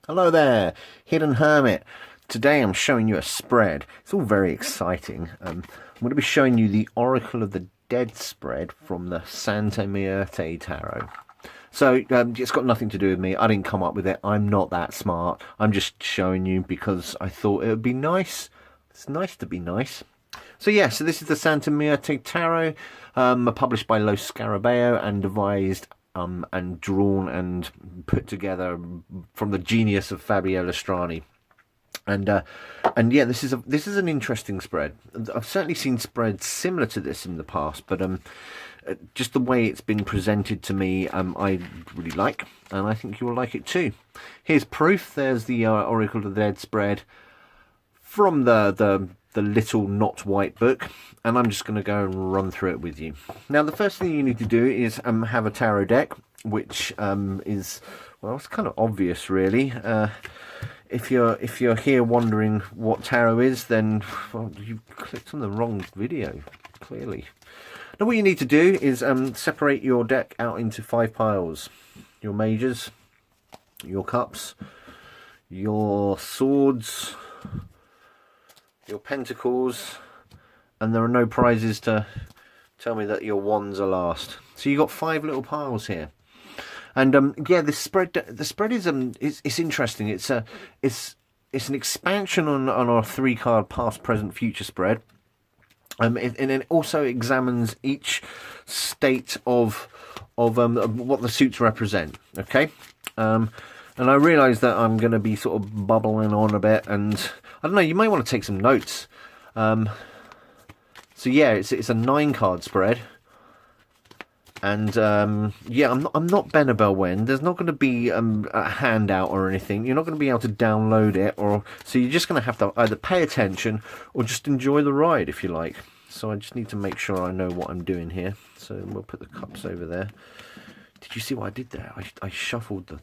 Hello there, Hidden Hermit. Today I'm showing you a spread. It's all very exciting. I'm going to be showing you the Oracle of the Dead spread from the Santa Muerte Tarot. So it's got nothing to do with me. I didn't come up with it. I'm not that smart. I'm just showing you because I thought it would be nice. It's nice to be nice. So yeah, so this is the Santa Muerte Tarot, published by Los Scarabeo and devised and drawn and put together from the genius of Fabio Lestrani. And yeah, this is an interesting spread. I've certainly seen spreads similar to this in the past, but just the way it's been presented to me, I really like, and I think you'll like it too. Here's proof. There's the Oracle of the Dead spread from the little not white book, and I'm just going to go and run through it with you. Now, the first thing you need to do is have a tarot deck, which is, well, it's kind of obvious really. If you're here wondering what tarot is, then well, you've clicked on the wrong video, clearly. Now what you need to do is separate your deck out into 5 piles. Your majors, your cups, your swords, your pentacles, and there are no prizes to tell me that your wands are last. So you've got 5 little piles here. And yeah, the spread is it's interesting. It's an expansion on our 3-card past, present, future spread. And it also examines each state of what the suits represent. Okay, and I realise that I'm going to be sort of bubbling on a bit, and I don't know. You might want to take some notes. So yeah, it's a 9-card spread. And yeah, I'm not Benabel Wen. There's not going to be a handout or anything. You're not going to be able to download it, or so you're just going to have to either pay attention or just enjoy the ride if you like. So I just need to make sure I know what I'm doing here. So we'll put the cups over there. Did you see what I did there? I shuffled the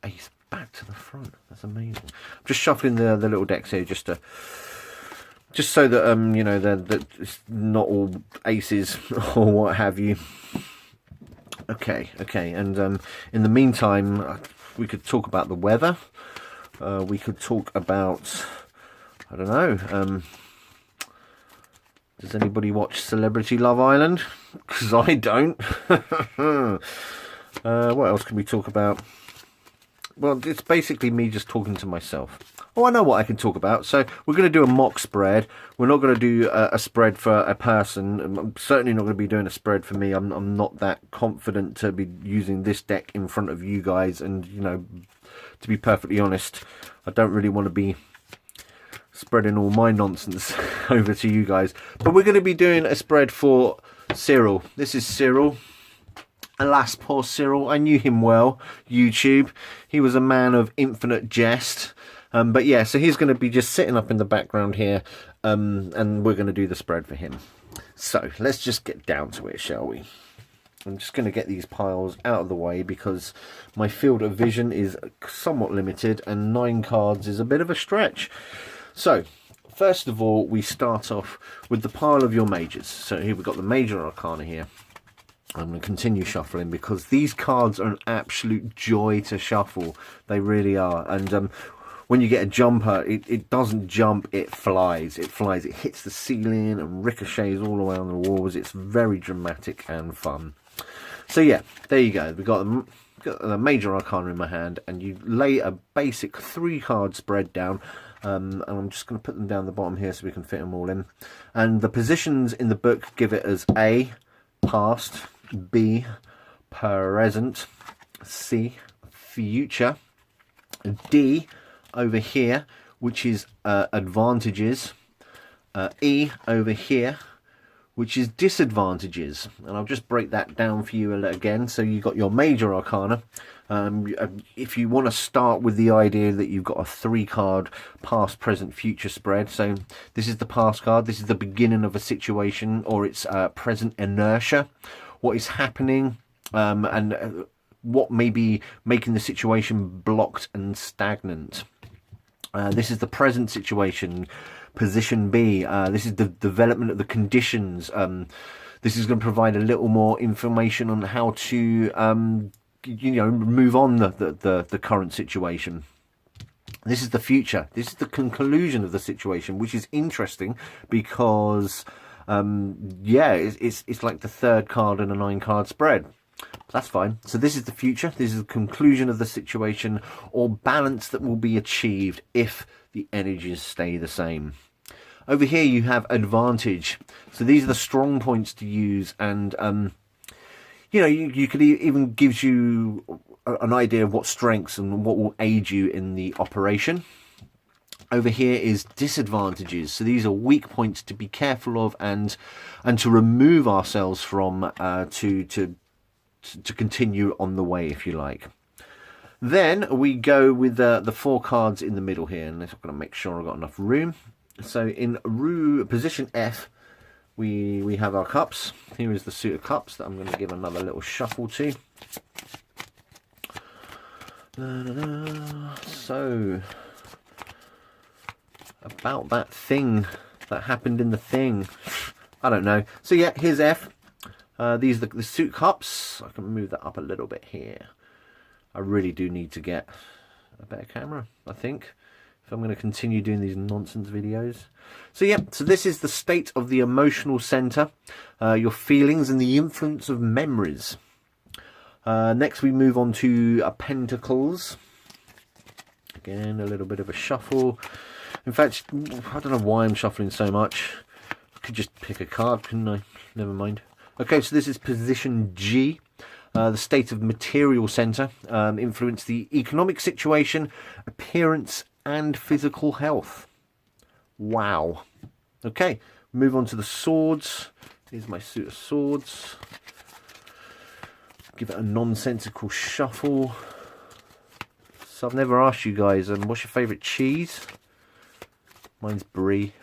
ace back to the front. That's amazing. I'm just shuffling the little decks here just so that you know that it's not all aces or what have you. Okay, and in the meantime, we could talk about the weather. We could talk about, I don't know, does anybody watch Celebrity Love Island? Because I don't. What else can we talk about? Well, it's basically me just talking to myself. Oh, I know what I can talk about. So we're going to do a mock spread. We're not going to do a spread for a person. I'm certainly not going to be doing a spread for me. I'm not that confident to be using this deck in front of you guys. And, you know, to be perfectly honest, I don't really want to be spreading all my nonsense over to you guys. But we're going to be doing a spread for Cyril. This is Cyril. Alas, poor Cyril. I knew him well. YouTube. He was a man of infinite jest. But yeah, so he's going to be just sitting up in the background here, and we're going to do the spread for him. So let's just get down to it, shall we? I'm just going to get these piles out of the way because my field of vision is somewhat limited, and 9 cards is a bit of a stretch. So first of all, we start off with the pile of your majors. So here we've got the major arcana here. I'm going to continue shuffling because these cards are an absolute joy to shuffle. They really are. And when you get a jumper, it doesn't jump, it flies. It flies, it hits the ceiling and ricochets all around the walls. It's very dramatic and fun. So yeah, there you go. We've got the major arcana in my hand, and you lay a basic 3-card spread down. And I'm just going to put them down the bottom here so we can fit them all in. And the positions in the book give it as A, past, B, present, C, future, D, over here, which is advantages, E over here, which is disadvantages. And I'll just break that down for you again. So you've got your major arcana. If you want to start with the idea that you've got a 3-card past, present, future spread. So this is the past card. This is the beginning of a situation, or it's present inertia. What is happening, and what may be making the situation blocked and stagnant. This is the present situation, position B. This is the development of the conditions. This is going to provide a little more information on how to, move on the current situation. This is the future. This is the conclusion of the situation, which is interesting because, yeah, it's like the third card in a 9-card spread. That's fine. So this is the future. This is the conclusion of the situation, or balance that will be achieved if the energies stay the same. Over here you have advantage. So these are the strong points to use, and you know, you could even gives you an idea of what strengths and what will aid you in the operation. Over here is disadvantages. So these are weak points to be careful of and to remove ourselves from to continue on the way, if you like. Then we go with the 4 cards in the middle here, and I'm going to make sure I've got enough room. So in position F, we have our cups. Here is the suit of cups that I'm going to give another little shuffle to. So, about that thing that happened in the thing. I don't know. So yeah, here's F. These are the suit cups. I can move that up a little bit here. I really do need to get a better camera, I think, if I'm going to continue doing these nonsense videos. So yeah, so this is the state of the emotional center, your feelings and the influence of memories. Next we move on to pentacles. Again, a little bit of a shuffle. In fact, I don't know why I'm shuffling so much. I could just pick a card, couldn't I? Never mind. Okay, so this is position G. The state of material center, influence the economic situation, appearance and physical health. Wow. Okay, move on to the swords. Here's my suit of swords. Give it a nonsensical shuffle. So I've never asked you guys, what's your favourite cheese? Mine's brie.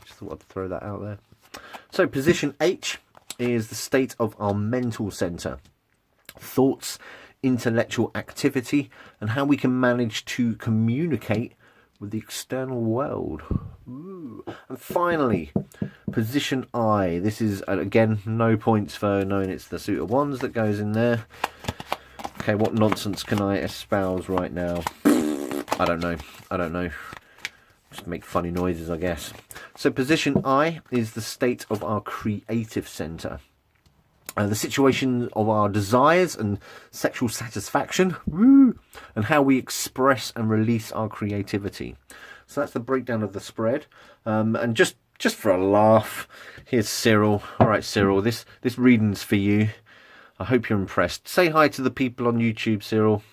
Just thought I'd throw that out there. So position H is the state of our mental centre. Thoughts, intellectual activity, and how we can manage to communicate with the external world. Ooh. And finally, position I. This is, again, no points for knowing it's the suit of wands that goes in there. Okay, what nonsense can I espouse right now? I don't know. Just make funny noises, I guess. So position I is the state of our creative centre. The situation of our desires and sexual satisfaction, and how we express and release our creativity. So that's the breakdown of the spread. And just for a laugh, here's Cyril. All right, Cyril, this reading's for you. I hope you're impressed. Say hi to the people on YouTube, Cyril.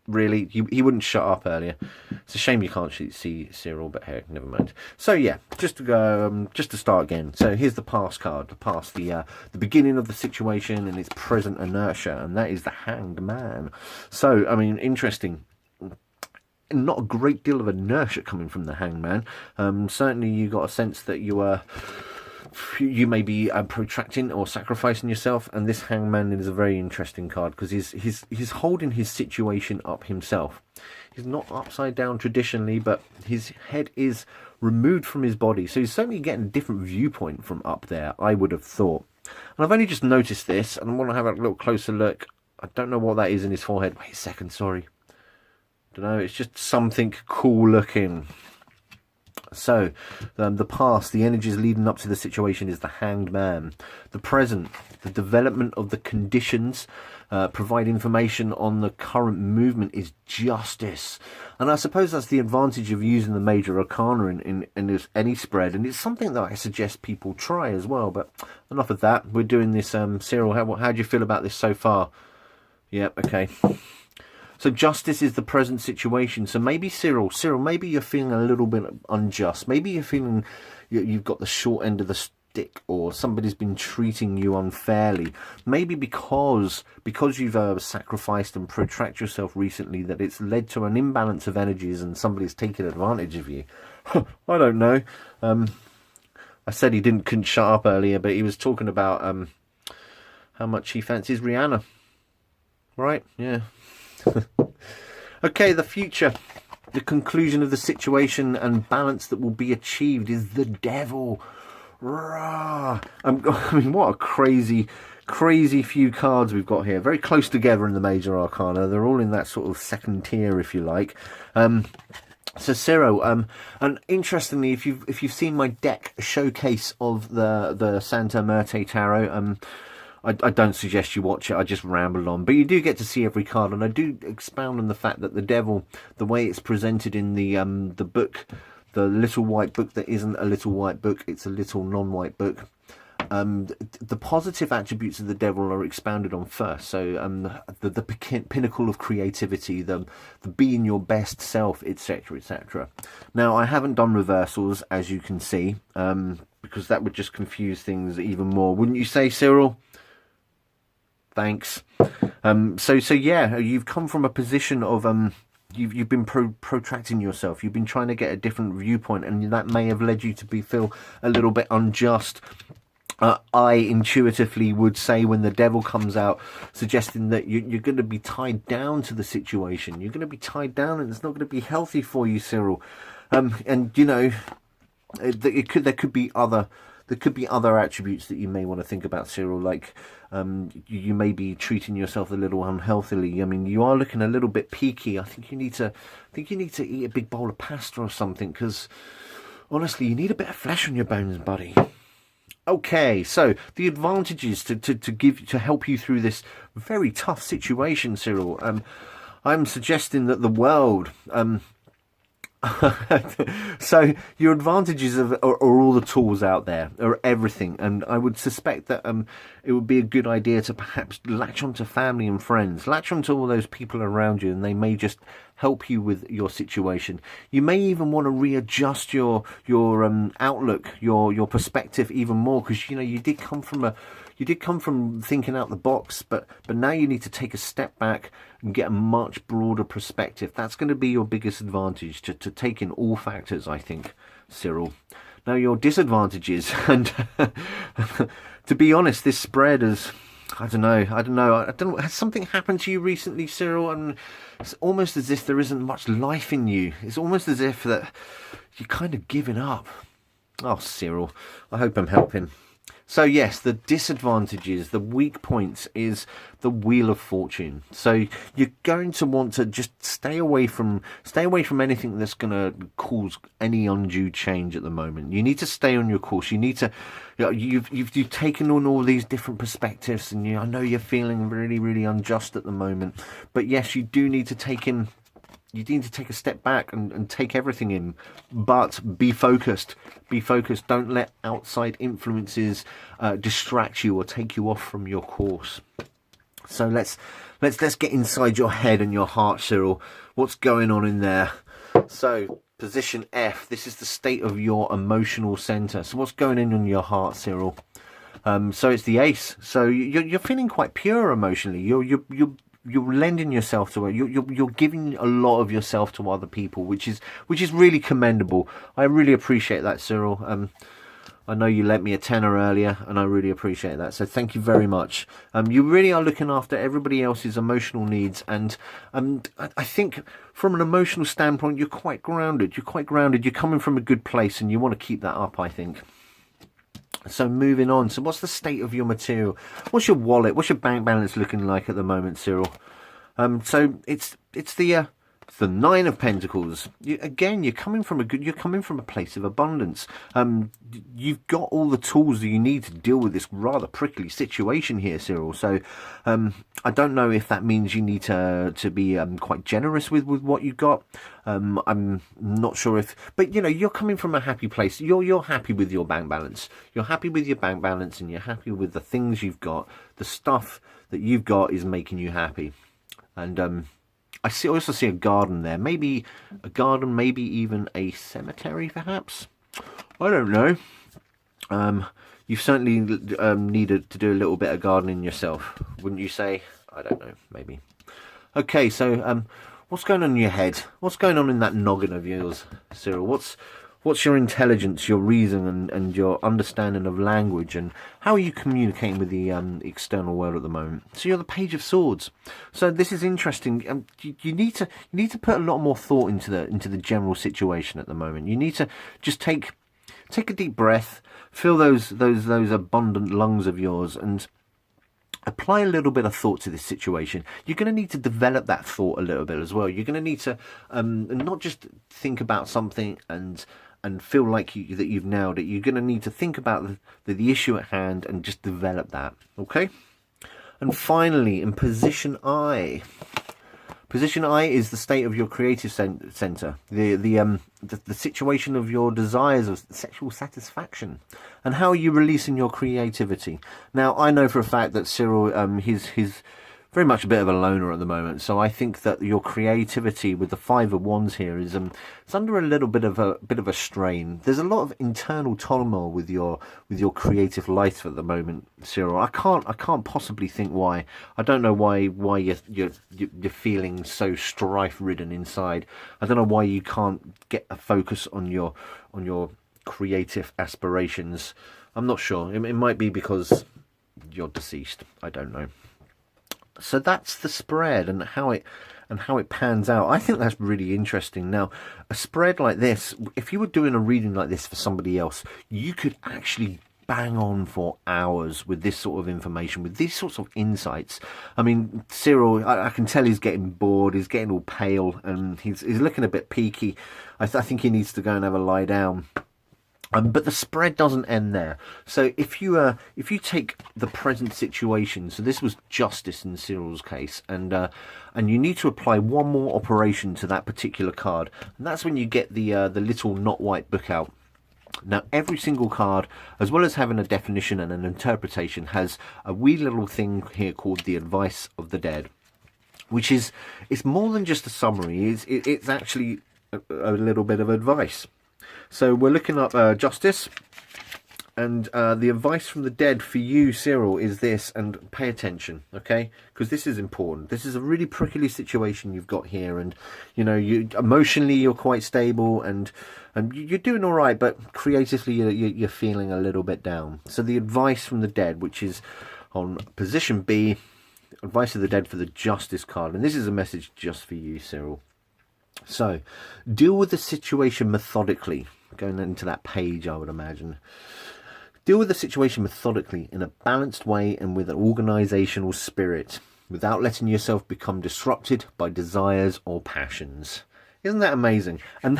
Really, he wouldn't shut up earlier. It's a shame you can't see Cyril, but hey, never mind. So yeah, just to go, just to start again. So here's the past card, the beginning of the situation and its present inertia, and that is the Hanged Man. So I mean, interesting. Not a great deal of inertia coming from the Hangman. Certainly, you got a sense that you may be protracting or sacrificing yourself, and this Hangman is a very interesting card because he's holding his situation up himself. He's not upside down traditionally, but his head is removed from his body, so he's certainly getting a different viewpoint from up there, I would have thought. And I've only just noticed this, and I want to have a little closer look. I don't know what that is in his forehead. Wait a second, sorry. I don't know, it's just something cool looking. So, the past, the energies leading up to the situation is the Hanged Man. The present, the development of the conditions, provide information on the current movement is justice. And I suppose that's the advantage of using the major arcana in any spread. And it's something that I suggest people try as well. But enough of that. We're doing this, Cyril, how do you feel about this so far? Yep, okay. So justice is the present situation. So maybe Cyril, maybe you're feeling a little bit unjust. Maybe you're feeling you've got the short end of the stick, or somebody's been treating you unfairly. Maybe because you've sacrificed and protracted yourself recently, that it's led to an imbalance of energies and somebody's taken advantage of you. I don't know. I said he couldn't shut up earlier, but he was talking about how much he fancies Rihanna. Right? Yeah. Okay, the future, the conclusion of the situation and balance that will be achieved is the devil. Rah! I mean, what a crazy crazy few cards we've got here, very close together in the major arcana. They're all in that sort of second tier, if you like. So Cyril, and interestingly, if you've seen my deck showcase of the Santa Muerte Tarot, I don't suggest you watch it. I just ramble on, but you do get to see every card, and I do expound on the fact that the devil, the way it's presented in the book, the little white book that isn't a little white book, it's a little non-white book. The positive attributes of the devil are expounded on first. So the pinnacle of creativity, the being your best self, etc., etc. Now, I haven't done reversals, as you can see, because that would just confuse things even more, wouldn't you say, Cyril? Thanks. So yeah, you've come from a position of you've been protracting yourself. You've been trying to get a different viewpoint, and that may have led you to feel a little bit unjust. I intuitively would say, when the devil comes out, suggesting that you're going to be tied down to the situation. You're going to be tied down, and it's not going to be healthy for you, Cyril. And you know, there could be other attributes that you may want to think about, Cyril. Like you may be treating yourself a little unhealthily. I mean, you are looking a little bit peaky. I think you need to eat a big bowl of pasta or something, because honestly, you need a bit of flesh on your bones, buddy. Okay, so the advantages to help you through this very tough situation, Cyril. I'm suggesting that the world. So your advantages are all the tools out there, are everything, and I would suspect that it would be a good idea to perhaps latch onto family and friends, latch onto all those people around you, and they may just help you with your situation. You may even want to readjust your outlook, your perspective even more, because you know you did come from thinking out the box, but now you need to take a step back and get a much broader perspective. That's going to be your biggest advantage, to take in all factors, I think, Cyril. Now, your disadvantages, and to be honest, this spread is, I don't know, has something happened to you recently, Cyril? And it's almost as if there isn't much life in you. It's almost as if that you're kind of giving up. Oh, Cyril, I hope I'm helping. So yes, the disadvantages, the weak points, is the Wheel of Fortune. So you're going to want to just stay away from anything that's going to cause any undue change at the moment. You need to stay on your course. You need to, you've taken on all these different perspectives, and I know you're feeling really, really unjust at the moment. But yes, you do need to take in. You need to take a step back and take everything in, but be focused. Be focused. Don't let outside influences distract you or take you off from your course. So let's get inside your head and your heart, Cyril. What's going on in there? So position F. This is the state of your emotional center. So what's going on in your heart, Cyril? So it's the Ace. So you're feeling quite pure emotionally. You're lending yourself to it. You're giving a lot of yourself to other people, which is really commendable. I really appreciate that, Cyril. I know you lent me a tenner earlier, and I really appreciate that. So thank you very much. You really are looking after everybody else's emotional needs, and I think from an emotional standpoint, you're quite grounded. You're quite grounded. You're coming from a good place, and you want to keep that up, I think. So moving on. So what's the state of your material? What's your wallet? What's your bank balance looking like at the moment, Cyril? So it's the Nine of Pentacles. You're coming from a place of abundance. You've got all the tools that you need to deal with this rather prickly situation here, Cyril. So I don't know if that means you need to be quite generous with what you've got. I'm not sure if, but you're coming from a happy place. You're happy with your bank balance. You're happy with your bank balance, and you're happy with the things you've got. The stuff that you've got is making you happy. And I also see a garden there. Maybe a garden, maybe even a cemetery, perhaps. I don't know. You certainly needed to do a little bit of gardening yourself, wouldn't you say? I don't know, maybe. Okay, so what's going on in your head? What's going on in that noggin of yours, Cyril? What's your intelligence, your reason, and your understanding of language, and how are you communicating with the external world at the moment? So you're the Page of Swords. So this is interesting. You need to put a lot more thought into the general situation at the moment. You need to just take a deep breath, fill those abundant lungs of yours, and apply a little bit of thought to this situation. You're going to need to develop that thought a little bit as well. You're going to need to not just think about something and feel like that you've nailed it. You're going to need to think about the issue at hand and just develop that. Okay. And finally, in position I. Position I is the state of your creative center, the situation of your desires of sexual satisfaction, and how are you releasing your creativity. Now, I know for a fact that Cyril, he's very much a bit of a loner at the moment, so I think that your creativity with the Five of Wands here is it's under a little bit of a strain. There's a lot of internal turmoil with your creative life at the moment, Cyril. I can't possibly think why. I don't know why you're feeling so strife ridden inside. I don't know why you can't get a focus on your creative aspirations. I'm not sure. It might be because you're deceased. I don't know. So that's the spread and how it pans out. I think that's really interesting. Now, a spread like this, if you were doing a reading like this for somebody else, you could actually bang on for hours with this sort of information, with these sorts of insights. I mean, Cyril, I can tell he's getting bored. He's getting all pale and he's looking a bit peaky. I think he needs to go and have a lie down. But the spread doesn't end there. So if you take the present situation, so this was justice in Cyril's case, and you need to apply one more operation to that particular card, and that's when you get the little not white book out. Now, every single card, as well as having a definition and an interpretation, has a wee little thing here called the advice of the dead, which is, it's more than just a summary. It's actually a little bit of advice. So we're looking up justice, and the advice from the dead for you, Cyril, is this, and pay attention, okay? Because this is important. This is a really prickly situation you've got here, and you emotionally you're quite stable, and you're doing all right, but creatively you're feeling a little bit down. So the advice from the dead, which is on position B, advice of the dead for the justice card, and this is a message just for you, Cyril. So, deal with the situation methodically. Going into that page, I would imagine. Deal with the situation methodically in a balanced way and with an organisational spirit, without letting yourself become disrupted by desires or passions. Isn't that amazing? And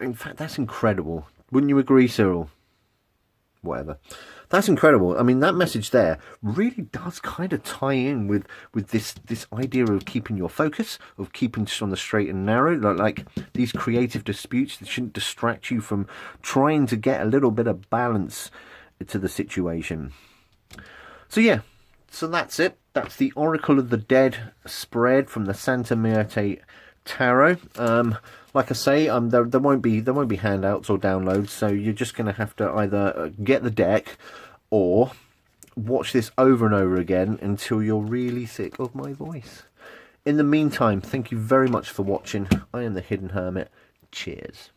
in fact, that's incredible. Wouldn't you agree, Cyril? Whatever. That's incredible. I mean, that message there really does kind of tie in with this idea of keeping your focus, of keeping on the straight and narrow. Like these creative disputes that shouldn't distract you from trying to get a little bit of balance to the situation. So yeah, so that's it. That's the Oracle of the Dead spread from the Santa Muerte Tarot. Like I say, there won't be handouts or downloads, so you're just going to have to either get the deck or watch this over and over again until you're really sick of my voice. In the meantime, thank you very much for watching. I am the Hidden Hermit. Cheers.